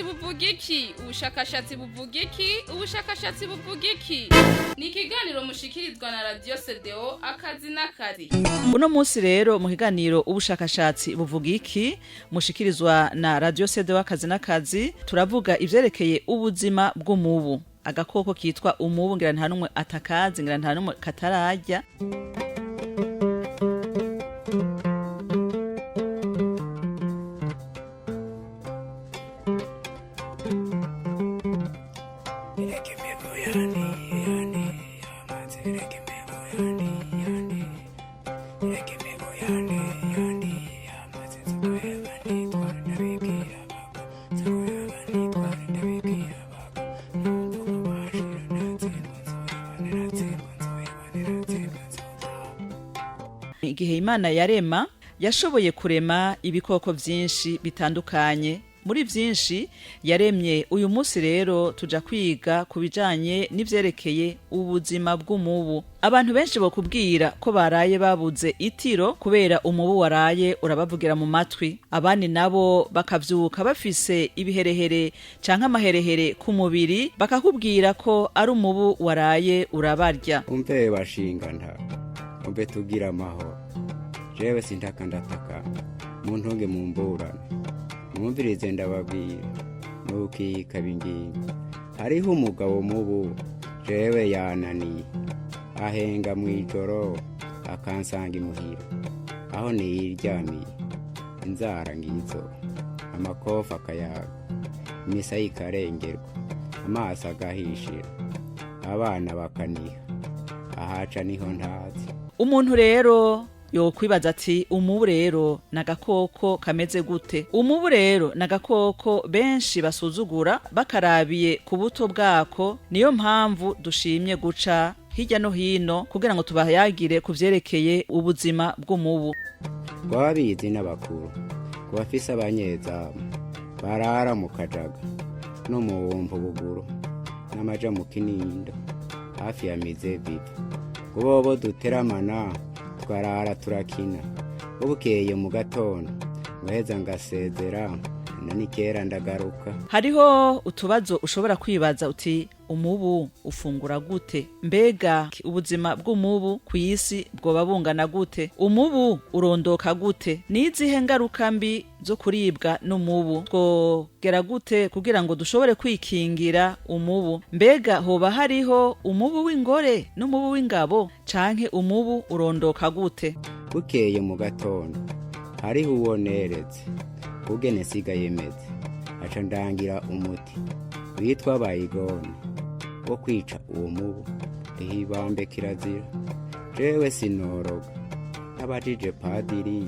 Ubushakashatsi buvuga iki? Ubushakashatsi buvuga iki? Ubushakashatsi buvuga iki? Ni ikiganiro mushikirizwa na Radio CDO akazi n'akazi. Uno munsi rero mu kiganiro ubushakashatsi buvuga iki mushikirizwa na Radio CDO akazi n'akazi turavuga ivyerekeye ubuzima bw'umubu. Agakoko kitwa umubu ngira nta numwe atakazi ngira nta numwe katararya. Igihe Imana yarema yashoboye kurema ibikoko vyinshi bitandukanye. Muri vyinshi yaremye uyu munsi rero tuja kwiga kubijanye n'ivyerekeye ubuzima bw'umubu. Abantu benshi bokubwira ko baraye babuze itiro kubera umubu waraye urabavugira mu matwi. Abandi nabo bakavyuka bafise ibiherehere canke amaherehere ku mubiri bakakubwira ko ari umubu waraye urabarya. Umve bashinga nta. Umve tugira amahoro. Jewe sintaka ndataka. Muntonge mu mburane. Mwumvirize ndababwira ntukikaba ingingo. Hariho umugabo mubu jewe yananiye ahenga mw'ijoro akansanga imuhira aho niyiryamiye inzara ngizo amakofa akayaga imisa ikarengerwa amaso agahishira abana bakaniha ahaca niho ntazi. Umuntu rero yokwibaza ati umubu rero nagakoko kameze gute? Umubu rero nagakoko benshi basuzugura bakarabiye ku buto bwako. Niyo mpamvu dushimye guca hirya no hino kugira ngo tubahayagire kuvyerekeye ubuzima bw'umubu. Wabizi n'abakuru kubafise abanyezamu barara mu kajaga no mu wumva buguru n'amaja mu kinindo hafi ya mizebibi kubobo duteramana twarara turakina ubukeye mu gatondo ngaheza ngasezera nani kera ndagaruka. Hariho utubazo ushobora kwibaza uti umubu ufungura gute? Mbega ubuzima bw'umubu ku isi bwoba bungana gute? Umubu urondoka gute? Nizihe ngaruka mbi zo kuribwa n'umubu? Twogera gute kugira ngo dushobore kwikingira umubu? Mbega hoba hariho umubu w'ingore n'umubu w'ingabo canke umubu urondoka gute? Bukeye mu gatondo hariho uwoneretse kugene sigaye meze aca ndangira umuti witwa bayigone wo kwica uwo mubu ihibambe kirazira. Jewe sinoroga abajije padiri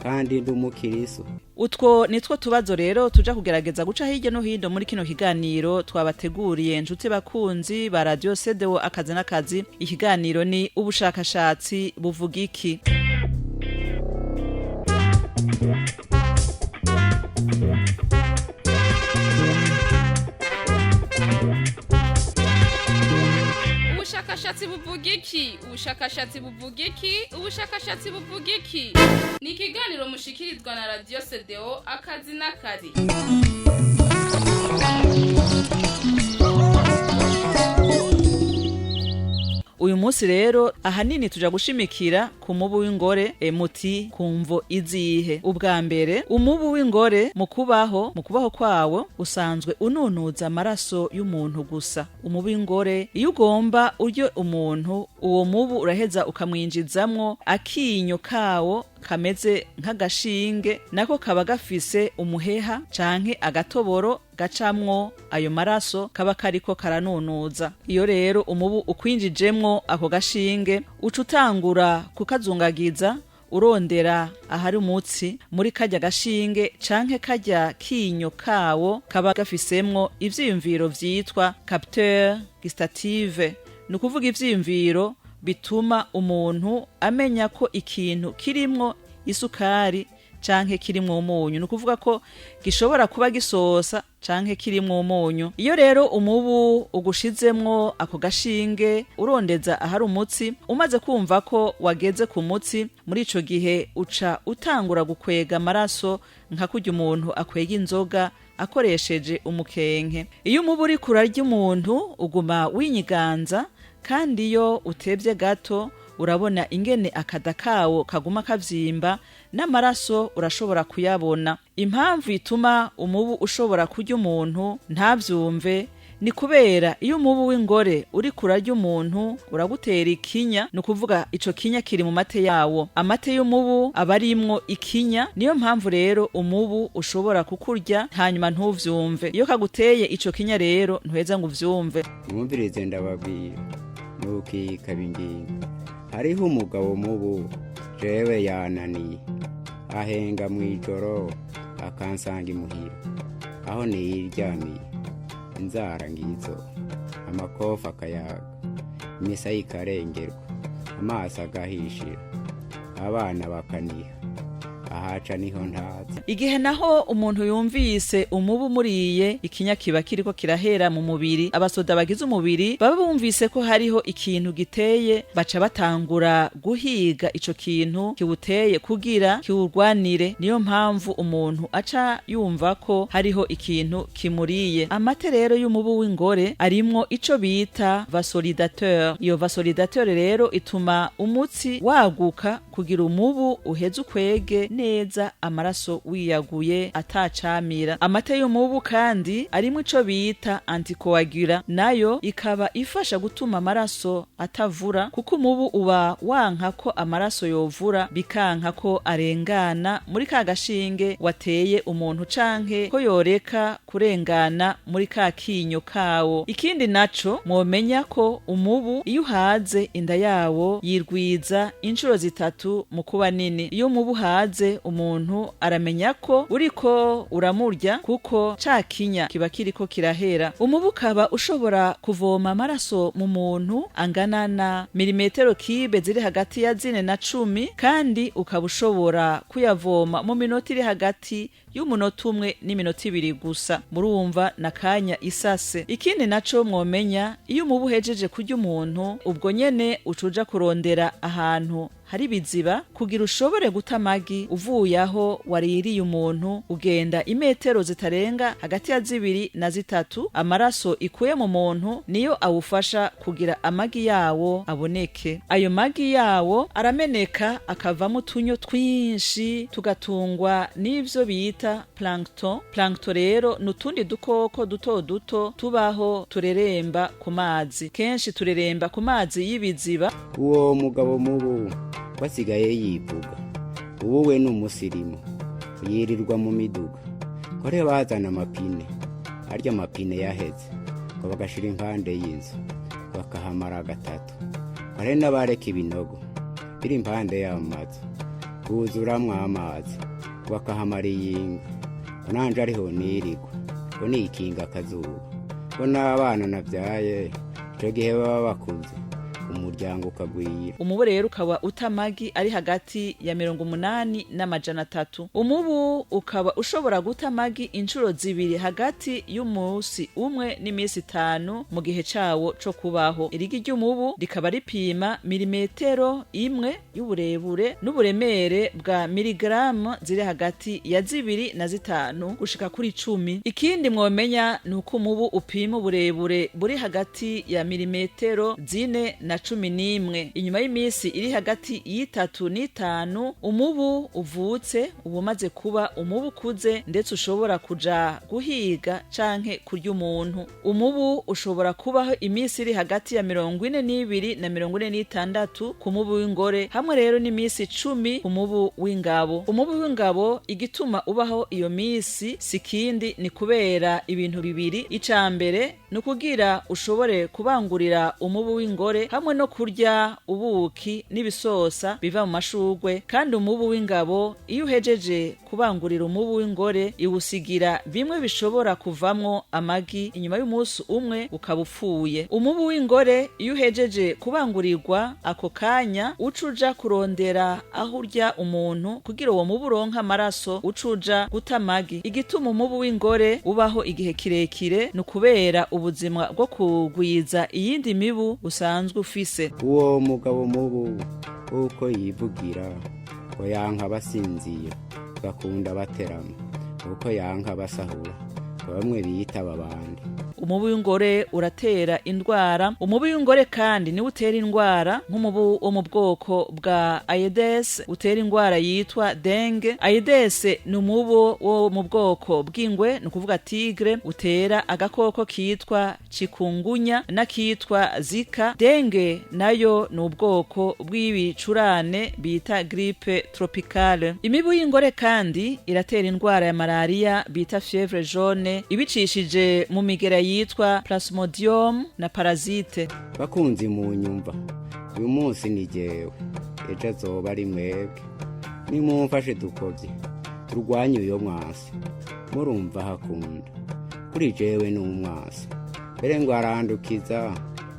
kandi ndumukiriso. Utwo nitwo tubazo rero tuja kugerageza guca hirya no hino muri kino kiganiro twabateguriye nshuti bakunzi ba Radio CDO akazi n'akazi. Ikiganiro ni ubushakashatsi buvuga iki? Ubushakashatsi buvuga iki? Ubushakashatsi buvuga iki? Ubushakashatsi buvuga iki? Ni ikiganiro mushikirizwa na Radio CDO akazi n'akazi. Uyu munsi rero ahanini tuja gushimikira ku mubu w'ingore muti kumvo izihe. Ubwa mbere umubu w'ingore mu kubaho kwawo usanzwe ununuza amaraso y'umuntu gusa. Umubu w'ingore iyo ugomba uryo umuntu uwo mubu uraheza ukamwinjizamwo akinyo kawo kameze nk'agashinge nako kaba gafise umuheha canke agatoboro gacamwo ayo maraso kaba kariko karanunuza. Iyo rero umubu ukwinjijemwo ako gashinge ucutangura kukazungagiza urondera ahari umutsi muri kajya gashinge canke kajya kinyo kawo kaba gafisemwo ivyiyumviro vyitwa capteur gustative. Nukuvuga ivyiyumviro bituma umuntu amenya ko ikintu kirimwo isukari canke kirimwo umunyu. Nukuvuga ko gishobora kuba gisosa canke kirimwo umunyu. Iyo rero umubu ugushizemwo ako gashinge urondeza ahari umutsi, umaze kumva ko wageze ku mutsi, muri ico gihe uca utangura gukwega amaraso nka kurya umuntu akwega inzoga akoresheje umukenke. Iyo umubu uri kurarya umuntu uguma winyiganza, kandi iyo utebye gato urabona ingene akada kawo kaguma kavyimba, n'amaraso urashobora kuyabona. Impamvu ituma umubu ushobora kurya umuntu ntavyumve ni kubera iyo umubu w'ingore uri kurarya umuntu uragutera ikinya, ni ukuvuga ico kinya kiri mu mate yawo. Amate y'umubu aba arimwo ikinya, niyo mpamvu rero umubu ushobora kukurya hanyuma ntuvyumve. Iyo kaguteye ico kinya rero ntuheza ngo uvyumve. Mwumvirize ndababwira ntukikaba ingingo. Hariho umugabo mubu jewe yananiye, ahenga mw'ijoro akansanga imuhira, aho niyiryamiye, inzara ngizo, amakofa akayaga, imisaya ikarengerwa, amaso agahishira, abana bakaniha, ahaca niho ntaza. Igihe naho umuntu yumvise umubu muriye, ikinya kiba kiriko kirahera mu mubiri. Abasoda bagize umubiri baba bumvise ko hariho ikintu giteye, baca batangura guhiga ico kintu kiwuteye kugira kiwurwanire. Niyo mpamvu umuntu aca yumva ko hariho ikintu kimuriye. Amate rero y'umubu w'ingore arimwo ico bita vasodilateur. Iyo vasodilateur rero ituma umutsi waguka kugira umubu uheze ukwege neza amaraso wiyaguye atacamira. Amate y'umubu kandi arimwo ico bita anticoagula, nayo ikaba ifasha gutuma amaraso atavura, kuko umubu uba wanka ko amaraso yovura, bikanka ko arengana muri ka gashinge wateye umuntu, canke ko yoreka kurengana muri ka kinyo kawo. Ikindi naco mwomenya ko umubu iyo uhaze inda yawo yirwiza incuro zitatu mu kuba nini. Iyo umubu uhaze umuntu aramenya ko uriko uramurya, kuko ca kinya kiba kiriko kirahera. Umubu ukaba ushobora kuvoma amaraso mu muntu angana na milimetero kibe ziri hagati ya 4 na 10, kandi ukaba ushobora kuyavoma mu minota iri hagati y'umunota umwe n'iminota 2 gusa. Murumva nakanya isase. Ikindi naco mwomenya, iyo umubu hejeje kurya umuntu, ubwo nyene ucuja kurondera ahantu hari biziba kugira ushobore guta amagi. Uvuye aho waririye umuntu ugenda imetero zitarenga hagati ya 2 na 3. Amaraso ikuye mu muntu niyo awufasha kugira amagi yawo aboneke. Ayo magi yawo arameneka akavamo utunyo twinshi, tugatungwa n'ivyo bita plankton. Plankton rero nutundi dukoko duto duto tubaho tureremba ku mazi. Kenshi tureremba ku mazi y'ibiziba. Uwo mugabo mubu wasigaye yivuga, ubu we n'umusirimu, yirirwa mu miduga, kore bazana amapine, arya amapine yaheze, ko bagashira impande y'inzu, bakahamara 3. Kore n'abareka ibinogo biri impande y'amazi, kuzuramwo amazi, bakahamara iyinga. Nanje ariho nirigwa, ko nikinga akazuba, ko n'abana navyaye, ico gihe baba bakuze, umuryango ukagwira. Umubu rero ukaba utamagi ari hagati ya 80 n'amajana 3. Umubu ukaba ushobora guta amagi incuro 2 hagati y'umunsi umwe n'imisi 5 mu gihe cawo co kubaho. Irigi ry'umubu rikaba ripima milimetero 1 y'uburebure n'uburemere bwa miligramu ziri hagati ya 2 na 5 gushika kuri 10. Ikindi mwomenya nuko umubu upima uburebure buri hagati ya milimetero 4 na 11. Inyuma y'imisi iri hagati y'3 n'5 umubu uvutse uba umaze kuba umubu kuze, ndetse ushobora kuja guhiga canke kurya umuntu. Umubu ushobora kubaho imisi iri hagati ya 42 na 46 ku mubu w'ingore, hamwe rero n'imisi 10 ku mubu w'ingabo. Umubu w'ingabo igituma ubaho iyo misi sikindi ni kubera ibintu bibiri. Icambere nukugira ushobore kubangurira umubu w'ingore hamwe no kurya ubuki n'ibisosa biva mu mashugwe. Kandi umubu w'ingabo iyo uhejeje kubangurira umubu w'ingore iwusigira bimwe bishobora kuvamwo amagi, inyuma y'umunsi umwe ukabupfuye. Umubu w'ingore iyo uhejeje kubangurirwa ako kanya ucuja kurondera aho urya umuntu kugira uwo mubu uronka amaraso, ucuja guta amagi. Igituma umubu w'ingore ubaho igihe kirekire ni kubera ubuzima bwo kugwiza iyindi mibu usanzwe ufise. Uwo mugabo mubu uko yivugira ko yanka basinzira, gakunda baterama, uko yanka basahura, bamwe biyita ababandi. Umubu w'ingore uratera indwara. Umubu w'ingore kandi ni utera indwara nk'umubu wo mu bwoko bwa Aedes utera indwara yitwa dengue. Aedes ni umubu wo mu bwoko bw'ingwe, ni ukuvuga tigre, utera agakoko kitwa chikungunya n'akitwa zika. Dengue nayo ni ubwoko bw'ibicurane bita grippe tropicale. Imibu y'ingore kandi iratera indwara ya malaria bita fièvre jaune ibicishije mu migera yitwa Plasmodium na parasite. Bakunzi mu nyumva, uyu munsi ni jewe, ejo azoba ari mwebwe. Nimumfashe dukovye turwanye uyo mwasi, murumva hakunda. Kuri jewe ni umwasi, mbere ngo arandukiza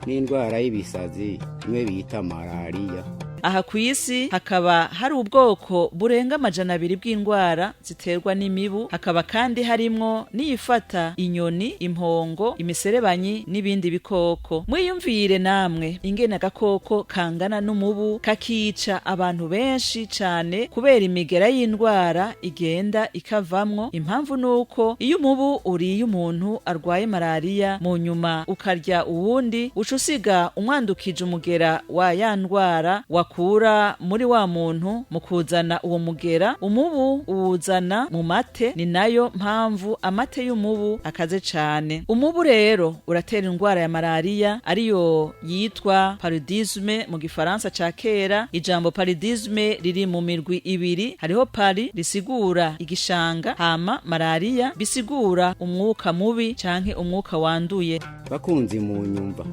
n'indwara y'ibisazi imwe bita malaria. Aha kw'isi hakaba hari ubwoko burenga 200 bw'indwara ziterwa n'imibu, hakaba kandi harimwo niyifata inyoni, impongo, imiserebanyi n'ibindi bikoko. Mwiyumvire namwe ingene agakoko kangana n'umubu kakica abantu benshi cane kubera imigera y'indwara igenda ikavamwo. Impamvu nuko iyo umubu uriye umuntu arwaye malaria mu nyuma ukarya uwundi ucusiga umwandukije umugera wa ya ndwara kura muri wa muntu mu kuzana uwo mugera. Umubu uwuzana mu mate, ni nayo mpamvu amate y'umubu akaze cane. Umubu rero uratera indwara ya malaria ariyo yitwa paludisme mu gifaransa ca kera. Ijambo paludisme riri mu mirwi ibiri, hariho pali risigura igishanga, hama malaria bisigura umwuka mubi canke umwuka wanduye. Bakunzi mu nyumva,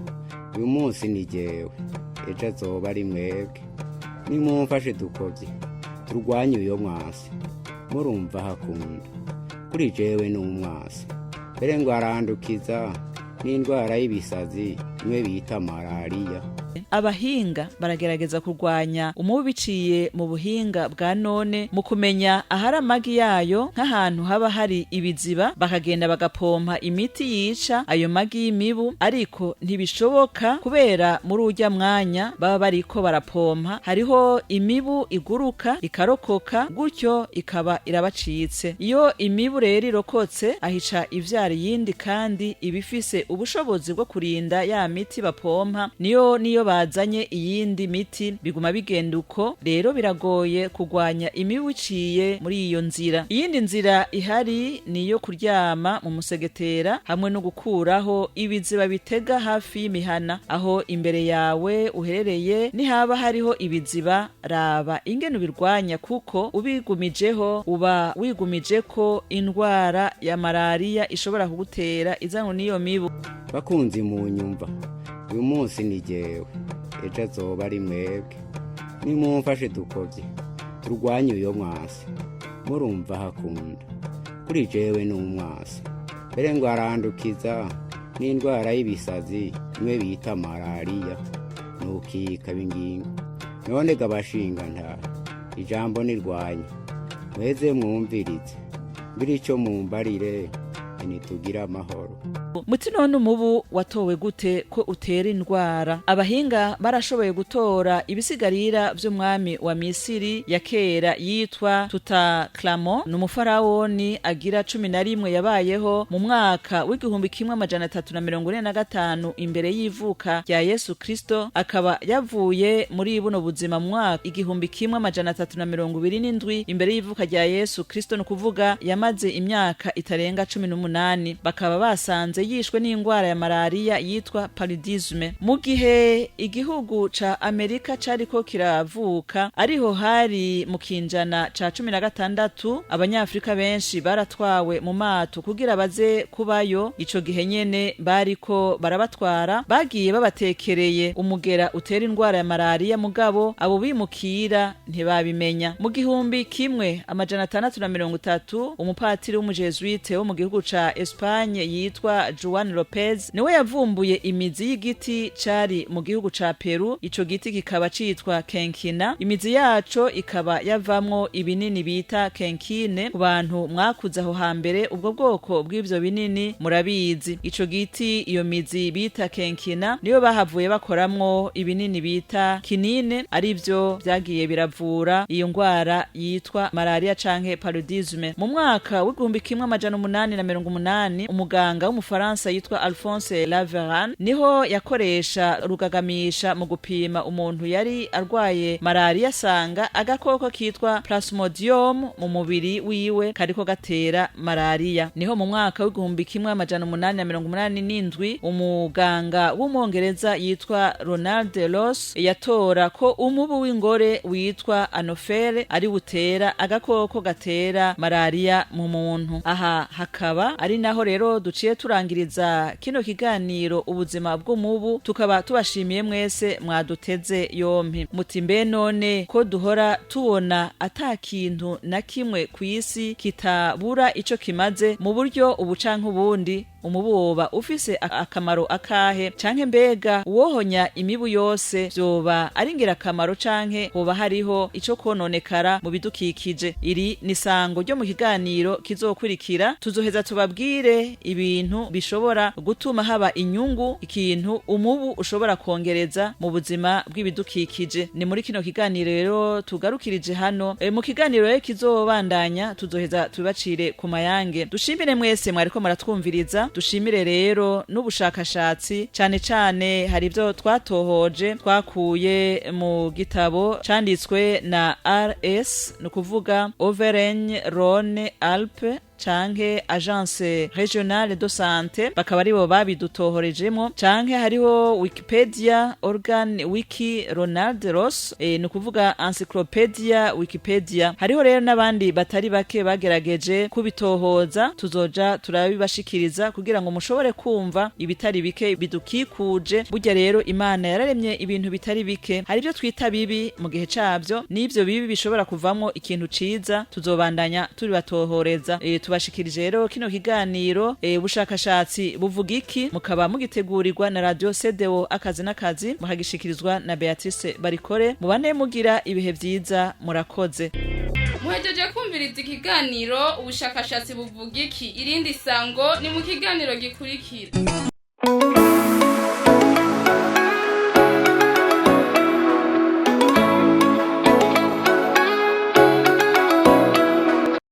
uyu munsi ni jewe, ejo azoba ari mwebwe. Nimumfashe dukovye turwanye uyo mwasi, murumva hakunda. Kuri jewe ni umwasi, mbere ngo arandukiza n'indwara y'ibisazi imwe bita malaria. Abahinga baragerageza kurwanya umubu biciye mu buhinga bwa none mu kumenya ahari amagi yayo. Nk'ahantu haba hari ibiziba bakagenda bagapompa imiti yica ayo magi y'imibu, ariko ntibishoboka kubera muri urya mwanya baba bariko barapompa hariho imibu iguruka ikarokoka, gutyo ikaba irabacitse. Iyo imibu rero irokotse ahica ivyara yindi kandi ibifise ubushobozi bwo kurinda ya miti bapompa, niyo bazanye iyindi miti biguma bigenda uko. Rero biragoye kurwanya imibu iciye muri iyo nzira. Iyindi nzira ihari niyo kuryama mu musegetera hamwe no gukuraho ibiziba bitega hafi y'imihana. Aho imbere yawe uherereye nihaba hariho ibiziba, raba ingene ubirwanya, kuko ubigumijeho uba wigumije ko indwara ya malaria ishobora kugutera izanwa n'iyo mibu. Bakunzi mu nyumva, uyu munsi ni jewe, ejo azoba ari mwebwe. Nimumfashe dukovye turwanye uyo mwasi, murumva hakunda. Kuri jewe ni umwasi, mbere ngo arandukiza n'indwara y'ibisazi imwe bita malaria. Nukikaba ingingo, none gabashinga nta ijambo nirwanye, mweze mwumvirize mbiri ico mumbarire nitugira amahoro. Muti none umubu watowe gute ko utera indwara? Abahinga barashoboye gutora ibisigarira vy'umwami wa Misiri ya kera yitwa Tutankhamon, n'umufarawoni agira 11 yabayeho mu mwaka w'1345 imbere y'ivuka rya Yesu Kristo. Akaba yavuye muri buno buzima mu mwaka 1327 imbere y'ivuka rya Yesu Kristo, no kuvuga yamaze imyaka itarenga 18. Bakaba basanze yishwe n'indwara ya malaria yitwa paludisme. Mu gihe igihugu ca Amerika cariko kiravuka, ariho hari mu kinjana ca 16, abanyafrika benshi baratwawe mu mato kugira baze kubayo. Ico gihe nyene bariko barabatwara, bagiye babatekereye umugera utera indwara ya malaria, mugabo abo bimukira ntibabimenya. Mu 1630 umupatiri w'umujesuite wo mu gihugu ca Espagne yitwa yitwa Juan Lopez niwe yavumbuye imizi y'igiti cari mu gihugu ca Peru. Ico giti kikaba citwa kenkina. Imizi yaco ikaba yavamwo ibinini bita kenkine. Ku bantu mwakuze aho hambere ubwo bwoko bw'ivyo binini murabizi. Ico giti iyo mizi bita kenkina niyo bahavuye bakoramwo ibinini bita kinine, arivyo vyagiye biravura iyo ngwara yitwa malaria canke paludisme. Mu mwaka w'igihumbi kimwe amajana 880 umuganga w'umufaransa yitwa Alphonse Laveran niho yakoresha rugagamisha mu gupima umuntu yari arwaye malaria, asanga agakoko kitwa Plasmodium mu mubiri wiwe kariko gatera malaria. Niho mu mwaka w'igihumbi kimwe amajana 887 umuganga w'umwongereza yitwa Ronald Ross yatora ko umubu w'ingore witwa Anopheles ari butera agakoko gatera malaria mu muntu. Aha hakaba ari naho rero duciye turangiriza kino kiganiro ubuzima bw'umubu, tukaba tubashimiye mwese mwaduteze yompi. Muti mbe none ko duhora tubona ata kintu na kimwe kw'isi kitabura ico kimaze mu buryo ubu canke ubundi, umubu woba ufise akamaro akahe? Canke mbega uwohonya imibu yose vyoba ari ngirakamaro canke hoba hariho ico kononekara mu bidukikije? Iri ni sango ryo mu kiganiro kizokurikira. Tuzoheza tubabwire ibintu bishobora gutuma haba inyungu, ikintu umubu ushobora kongereza mu buzima bw'ibidukikije. Ni muri kino kiganiro rero tugarukirije hano. Mu kiganiro rero kizobandanya tuzoheza tubacire ku mayange. Dushimire mwese mwariko muratwumviriza. Dushimire rero n'ubushakashatsi cane cane hari ivyo twatohoje twakuye mu gitabo canditswe na RS, no kuvuga Auvergne Rhône Alpes canke Agence Régionale de Santé, bakaba aribo babidutohorejemo. Canke hariho Wikipedia, Organ Wiki Ronald Ross, no kuvuga Encyclopedia Wikipedia. Hariho rero n'abandi batari bake bagerageje kubitohoza, tuzoja turabibashikiriza kugira ngo mushobore kumva ibitari bike bidukikuje. Burya rero Imana yararemye ibintu bitari bike, hari byo twita bibi mu gihe cabyo, n'ivyo bibi bishobora kuvamwo ikintu ciza. Tuzobandanya turibatohoreza. Tubashikirije rero kino kiganiro ubushakashatsi buvuga iki, mukaba mugitegurirwa na Radio CDO akazi n'akazi, mukagishikirizwa na Beatrice Barikore. Mubane mugira ibihe vyiza, murakoze. Muhejeje kumviriza ikiganiro ubushakashatsi buvuga iki. Irindi sango ni mu kiganiro gikurikira.